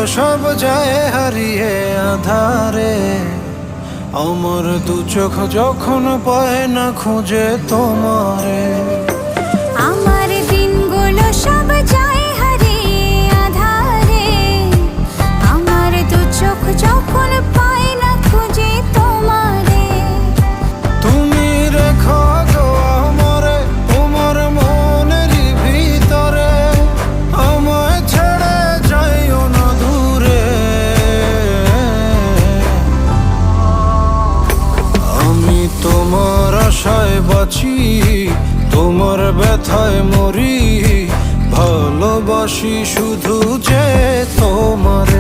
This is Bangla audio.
সব যায় হারিয়ে আধারে। আমার দু চোখ যখন পায় না খুঁজে তোমারে। আমার দিনগুলো সব যায় হারিয়ে আঁধারে। আমার দু চোখ যখন পায় না খুঁজে তোমারে। তুমি রেখো গো আমারে তোমার মনেরই ভিতরে, আমায় ছেড়ে যাইও না দূরে। আমি তোমার আশায় বাঁচি, তোমার ব্যথায় মরি, ভালোবাসি শুধু যে তোমার।